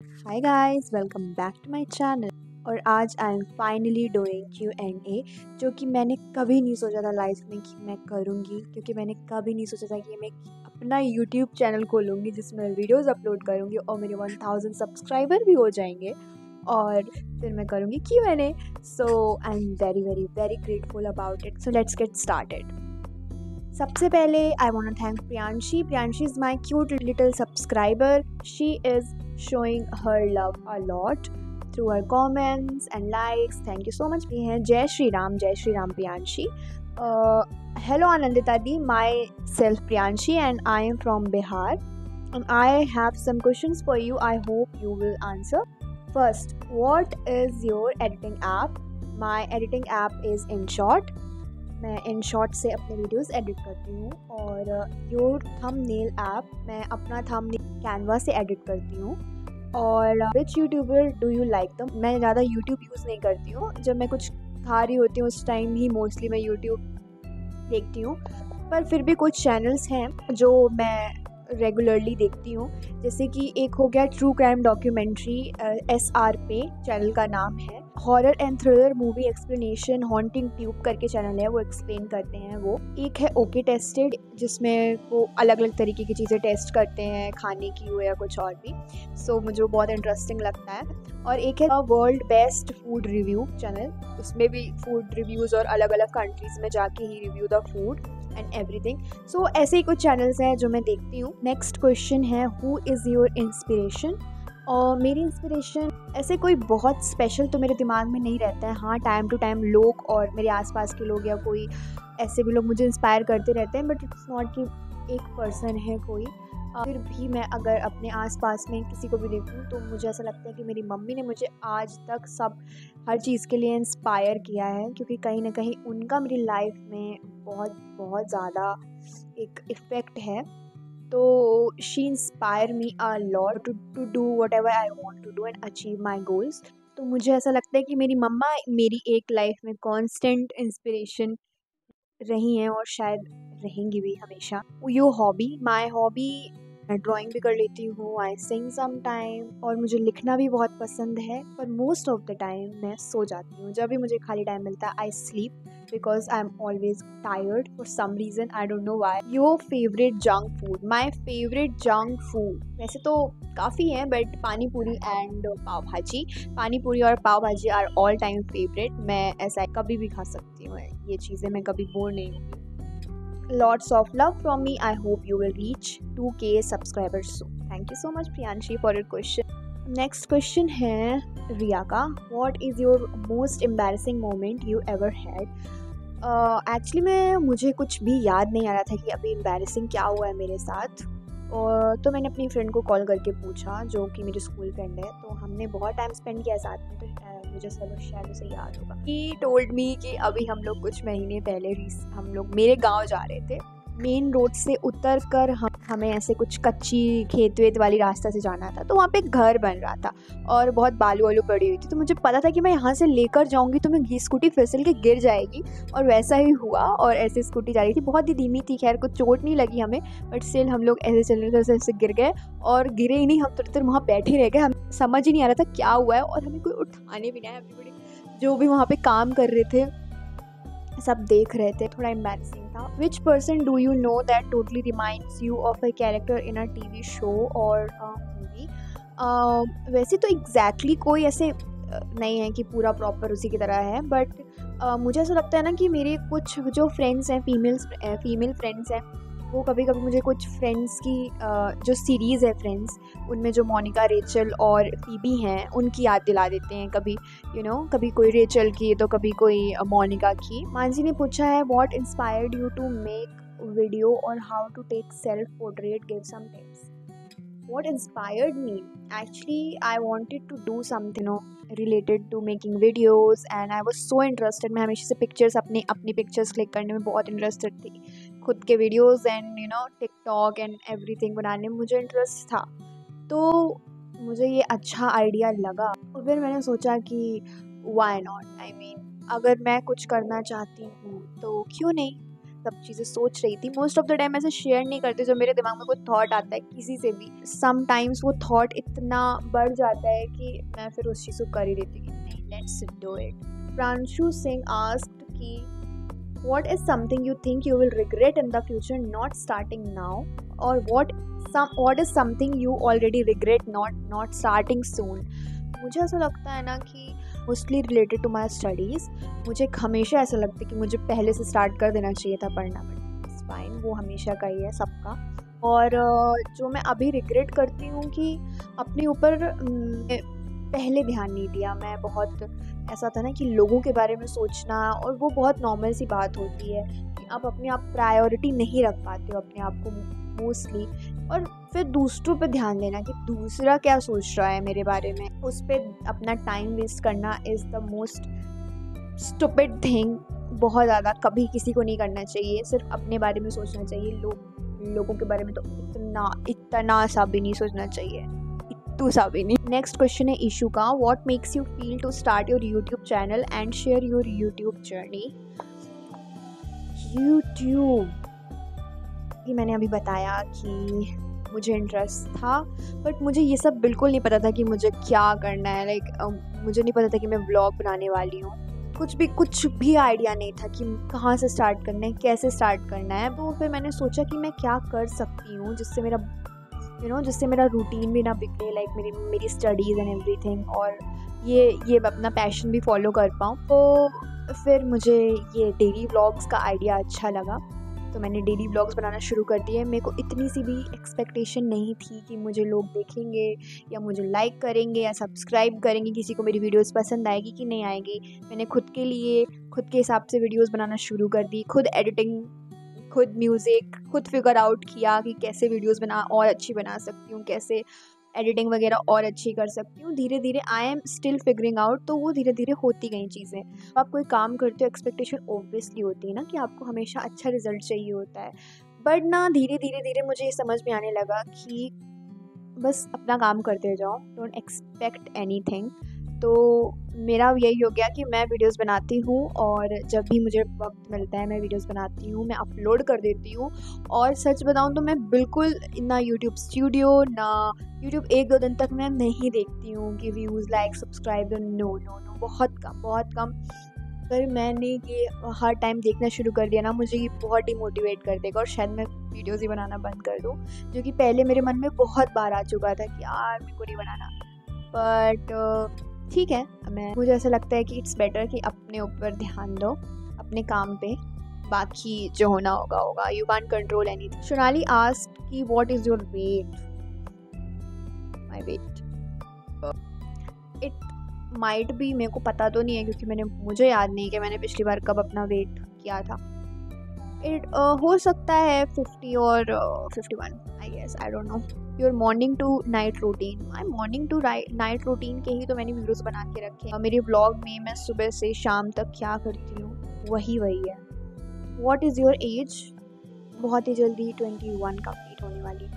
Hi guys, welcome back to my channel. और आज I am finally doing Q&A, जो कि मैंने कभी नहीं सोचा था लाइफ में कि मैं करूँगी, क्योंकि मैंने कभी नहीं सोचा था कि मैं अपना यूट्यूब चैनल खोलूँगी जिसमें वीडियोस अपलोड करूँगी और मेरे 1000 सब्सक्राइबर भी हो जाएंगे और फिर मैं करूँगी Q&A। So I am very very very grateful about it. So let's get started. सबसे पहले I want to thank Priyanshi. Priyanshi is my cute little subscriber. She is showing her love a lot through her comments and likes. Thank you so much. We हैं जय Shri Ram Priyanshi. Hello Anandita di, myself Priyanshi and I am from Bihar and I have some questions for you. I hope you will answer. First, what is your editing app? My editing app is InShot. मैं InShot से अपने videos edit करती हूँ। और your thumbnail app, मैं अपना thumbnail Canva से edit करती हूँ। और which YouTuber do you like them? मैं ज़्यादा यूट्यूब यूज़ नहीं करती हूँ। जब मैं कुछ खा रही होती हूँ उस टाइम ही मोस्टली मैं यूट्यूब देखती हूँ, पर फिर भी कुछ चैनल्स हैं जो मैं रेगुलरली देखती हूँ। जैसे कि एक हो गया ट्रू क्राइम डॉक्यूमेंट्री, SR पे चैनल का नाम है। Horror and thriller movie explanation, haunting tube करके चैनल है, वो एक्सप्लेन करते हैं वो। एक है ओके टेस्टेड, जिसमें वो अलग अलग तरीके की चीज़ें टेस्ट करते हैं, खाने की हो या कुछ और भी। सो मुझे वो बहुत इंटरेस्टिंग लगता है। और एक है world best food review channel, उसमें भी फूड रिव्यूज़ और अलग अलग कंट्रीज़ में जाके ही review the food and everything. So ऐसे ही कुछ चैनल्स हैं जो मैं देखती हूँ। नेक्स्ट क्वेश्चन है, हु इज़ योर इंस्पिरेशन? और मेरी इंस्पिरेशन ऐसे कोई बहुत स्पेशल तो मेरे दिमाग में नहीं रहता है। हाँ, टाइम टू टाइम लोग और मेरे आसपास के लोग या कोई ऐसे भी लोग मुझे इंस्पायर करते रहते हैं, बट इट्स नॉट कि एक पर्सन है कोई। फिर भी मैं अगर अपने आसपास में किसी को भी देखूँ तो मुझे ऐसा लगता है कि मेरी मम्मी ने मुझे आज तक हर चीज़ के लिए इंस्पायर किया है, क्योंकि कहीं ना कहीं उनका मेरी लाइफ में बहुत बहुत ज़्यादा एक इफ़ेक्ट है। तो she inspire me a lot to do whatever I want to do and achieve my goals. तो मुझे ऐसा लगता है कि मेरी मम्मा मेरी एक लाइफ में कॉन्स्टेंट इंस्पिरेशन रही हैं और शायद रहेंगी भी हमेशा। यो हॉबी, माई हॉबी, मैं ड्राइंग भी कर लेती हूँ, आई सिंग सम टाइम, और मुझे लिखना भी बहुत पसंद है। पर मोस्ट ऑफ द टाइम मैं सो जाती हूँ। जब भी मुझे खाली टाइम मिलता है I sleep, because I am always tired for some reason, I don't know why. Your favourite junk food? My favourite junk food वैसे तो काफ़ी हैं, बट पानी पूरी एंड पाव भाजी। पानी पूरी और पाव भाजी आर ऑल टाइम फेवरेट। मैं ऐसा कभी भी खा सकती हूँ, ये चीज़ें मैं कभी बोर नहीं होंगी। Lots of love from me. I hope you will reach 2K subscribers soon. Thank you so much Priyanshi for your question. Next question है रिया का, what is your most embarrassing moment you ever had? Actually मुझे कुछ भी याद नहीं आ रहा था कि अभी एम्बैरेसिंग क्या हुआ है मेरे साथ। और तो मैंने अपनी फ्रेंड को कॉल करके पूछा, जो कि मेरी स्कूल फ्रेंड है, तो हमने बहुत टाइम स्पेंड किया साथ में। तो मुझे शायद उसे याद होगा। ही टोल्ड मी कि अभी हम लोग कुछ महीने पहले हम लोग मेरे गांव जा रहे थे। मेन रोड से उतर कर हमें ऐसे कुछ कच्ची खेत वेत वाली रास्ता से जाना था। तो वहाँ पे एक घर बन रहा था और बहुत बालू वालू पड़ी हुई थी। तो मुझे पता था कि मैं यहाँ से लेकर जाऊँगी तो मैं स्कूटी फिसल के गिर जाएगी, और वैसा ही हुआ। और ऐसे स्कूटी जा रही थी, बहुत ही धीमी थी, खैर कुछ चोट नहीं लगी हमें, बट स्टिल हम लोग ऐसे चल रहे थे, ऐसे गिर गए। और गिरे ही नहीं, हम तुरंत वहाँ बैठे रह गए। हमें समझ ही नहीं आ रहा था क्या हुआ है, और हमें कोई उठाने भी नहीं आया। जो भी वहाँ पे काम कर रहे थे सब देख रहे थे, थोड़ा एम्बैरेसिंग था। Which person do you know that totally reminds you of a character in a TV show और मूवी? वैसे तो एग्जैक्टली कोई ऐसे नहीं है कि पूरा प्रॉपर उसी की तरह है, बट मुझे ऐसा लगता है ना कि मेरे कुछ जो फ्रेंड्स हैं, फीमेल फ्रेंड्स हैं, वो कभी कभी मुझे कुछ फ्रेंड्स की जो सीरीज़ है फ्रेंड्स, उनमें जो मोनिका, रेचल और फीबी हैं, उनकी याद दिला देते हैं। कभी कभी कोई रेचल की तो कभी कोई मोनिका की। मानसी ने पूछा है, what inspired you to make video और how to take self portrait, give some tips? What inspired me? Actually, I wanted to do something, related to making videos, and I was so interested. मैं हमेशा से अपनी pictures click करने में बहुत interested थी। खुद के videos and TikTok and everything बनाने में मुझे इंटरेस्ट था। तो मुझे ये अच्छा आइडिया लगा, और फिर मैंने सोचा कि व्हाई नॉट, अगर मैं कुछ करना चाहती हूँ तो क्यों नहीं। सब चीज़ें सोच रही थी। मोस्ट ऑफ द टाइम ऐसे शेयर नहीं करती, जब मेरे दिमाग में कोई थॉट आता है किसी से भी, समटाइम्स वो थॉट इतना बढ़ जाता है कि मैं फिर उस चीज़ को कर ही देती हूँ कि नहीं, let's do it. Pranshu Singh asked कि what is something you think you will regret in the future not starting now, or what is something you already regret not starting soon? मुझे ऐसा लगता है ना कि mostly related to my studies, मुझे हमेशा ऐसा लगता है कि मुझे पहले से स्टार्ट कर देना चाहिए था पढ़ना, बट इट्स फाइन, वो हमेशा का ही है सबका। और जो मैं अभी रिग्रेट करती हूँ कि अपने ऊपर पहले ध्यान नहीं दिया। मैं बहुत ऐसा था ना कि लोगों के बारे में सोचना, और वो बहुत नॉर्मल सी बात होती है कि आप अपने आप प्रायोरिटी नहीं रख पाते हो अपने आप को मोस्टली, और फिर दूसरों पे ध्यान देना कि दूसरा क्या सोच रहा है मेरे बारे में, उस पर अपना टाइम वेस्ट करना is the most stupid thing. बहुत ज़्यादा कभी किसी को नहीं करना चाहिए, सिर्फ अपने बारे में सोचना चाहिए। लोगों के बारे में तो इतना सा भी नहीं सोचना चाहिए, इतू सा भी नहीं। नेक्स्ट क्वेश्चन है ईशू का, what makes you feel to start your YouTube channel and share your YouTube journey? YouTube कि मैंने अभी बताया कि मुझे इंटरेस्ट था, बट मुझे ये सब बिल्कुल नहीं पता था कि मुझे क्या करना है। मुझे नहीं पता था कि मैं व्लॉग बनाने वाली हूँ, कुछ भी आइडिया नहीं था कि कहाँ से स्टार्ट करना है, कैसे स्टार्ट करना है। तो फिर मैंने सोचा कि मैं क्या कर सकती हूँ जिससे मेरा रूटीन भी ना बिगड़े, मेरी स्टडीज़ एंड एवरीथिंग, और ये अपना पैशन भी फॉलो कर पाऊँ। तो फिर मुझे ये डेली व्लॉग्स का आइडिया अच्छा लगा, तो मैंने डेली व्लॉग्स बनाना शुरू कर दिए। मेरे को इतनी सी भी एक्सपेक्टेशन नहीं थी कि मुझे लोग देखेंगे या मुझे लाइक करेंगे या सब्सक्राइब करेंगे, किसी को मेरी वीडियोस पसंद आएगी कि नहीं आएगी। मैंने खुद के हिसाब से वीडियोस बनाना शुरू कर दी, खुद एडिटिंग, खुद म्यूज़िक, खुद फिगर आउट किया कि कैसे वीडियोस और अच्छी बना सकती हूँ, कैसे एडिटिंग वगैरह और अच्छी कर सकती हूँ। धीरे धीरे I am still figuring out, तो वो धीरे धीरे होती गई चीज़ें। आप कोई काम करते हो, एक्सपेक्टेशन ओब्वियसली होती है ना कि आपको हमेशा अच्छा रिजल्ट चाहिए होता है, बट ना धीरे धीरे मुझे ये समझ में आने लगा कि बस अपना काम करते जाओ, डोंट एक्सपेक्ट एनीथिंग। तो मेरा यही हो गया कि मैं वीडियोस बनाती हूँ, और जब भी मुझे वक्त मिलता है मैं वीडियोस बनाती हूँ, मैं अपलोड कर देती हूँ। और सच बताऊँ तो मैं बिल्कुल ना यूट्यूब स्टूडियो, ना यूट्यूब 1-2 दिन तक मैं नहीं देखती हूँ कि व्यूज़, लाइक, सब्सक्राइब, नो, बहुत कम। पर मैंने ये हर टाइम देखना शुरू कर दिया ना, मुझे ये बहुत डिमोटिवेट कर देगा, और शायद मैं वीडियोज़ ही बनाना बंद कर दूँ, जो कि पहले मेरे मन में बहुत बार आ चुका था कि यार मेरे को नहीं बनाना। बट ठीक है, मुझे ऐसा लगता है कि इट्स बेटर कि अपने ऊपर ध्यान दो, अपने काम पे, बाकी जो होना होगा। You can't control anything. Sonali asked कि what is your weight? My weight, it might be, मेरे को पता तो नहीं है क्योंकि मुझे याद नहीं कि मैंने पिछली बार कब अपना वेट किया था। हो सकता है 50 और 51, I guess, I don't know. Your morning to night routine? My morning to night routine के ही तो मैंने वीडियोस बना के रखे हैं। मेरे व्लॉग में मैं सुबह से शाम तक क्या करती हूँ वही है। What is your age? बहुत ही जल्दी 21 कंप्लीट होने वाली।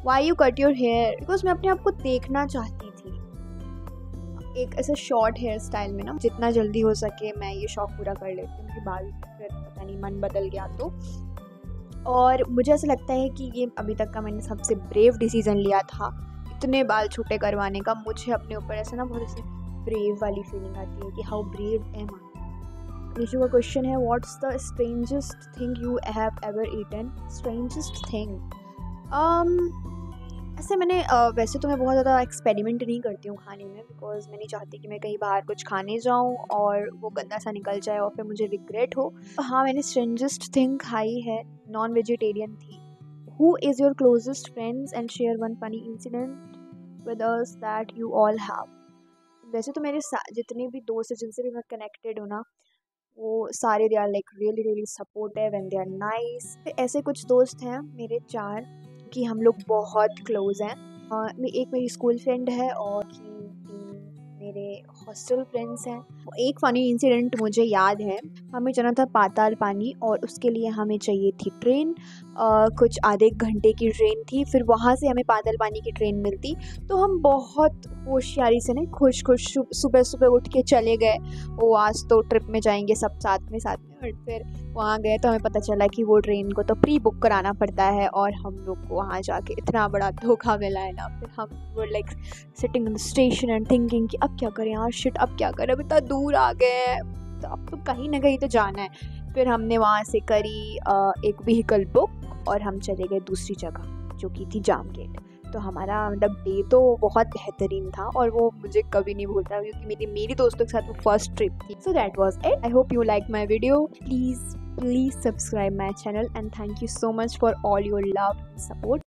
Why you cut your hair? Because मैं अपने आप को देखना चाहती थी एक ऐसे शॉर्ट हेयर स्टाइल में ना, जितना जल्दी हो सके मैं ये शौक पूरा कर लेती हूँ कि बाल फिर पता नहीं मन बदल गया तो। और मुझे ऐसा लगता है कि ये अभी तक का मैंने सबसे ब्रेव डिसीजन लिया था, इतने बाल छोटे करवाने का। मुझे अपने ऊपर ऐसा ना बहुत ऐसे ब्रेव वाली फीलिंग आती है कि how brave am I. Nishu का क्वेश्चन है, what's the strangest thing you have ever eaten? Strangest thing, ऐसे मैंने वैसे तो मैं बहुत ज़्यादा एक्सपेरिमेंट नहीं करती हूँ खाने में, बिकॉज मैं नहीं चाहती कि मैं कहीं बाहर कुछ खाने जाऊँ और वो गंदा सा निकल जाए और फिर मुझे रिग्रेट हो। हाँ, मैंने स्ट्रेंजेस्ट थिंग खाई है, नॉन वेजिटेरियन थी। Who is your closest friends and share one funny incident with us that you all have? वैसे तो मेरे जितने भी दोस्त हैं जिनसे भी मैं कनेक्टेड हूँ ना, वो सारे they are like really supportive and they are nice. ऐसे कुछ दोस्त हैं मेरे 4 कि हम लोग बहुत क्लोज हैं। एक मेरी स्कूल फ्रेंड है और 3 मेरे हॉस्टल फ्रेंड्स हैं। एक फ़नी इंसिडेंट मुझे याद है, हमें जाना था पाताल पानी और उसके लिए हमें चाहिए थी ट्रेन, कुछ आधे घंटे की ट्रेन थी, फिर वहाँ से हमें पातालपानी की ट्रेन मिलती। तो हम बहुत होशियारी से ना खुश सुबह सुबह उठ के चले गए, वो आज तो ट्रिप में जाएंगे सब साथ में। और फिर वहाँ गए तो हमें पता चला कि वो ट्रेन को तो प्री बुक कराना पड़ता है, और हम लोग को वहाँ जाके इतना बड़ा धोखा मिला है ना। फिर हम वो like sitting in the station and thinking कि अब क्या करें यार, शिट अब क्या करें, अब इतना दूर आ गए हैं, तो अब तो कहीं ना कहीं तो जाना है। फिर हमने वहाँ से करी एक व्हीकल बुक और हम चले गए दूसरी जगह जो कि थी जाम गेट। तो हमारा मतलब डे तो बहुत बेहतरीन था, और वो मुझे कभी नहीं भूलता क्योंकि मेरी दोस्तों के साथ वो फर्स्ट ट्रिप थी। So that was it. I hope you like my video. Please subscribe my channel and thank you so much for all your love and support.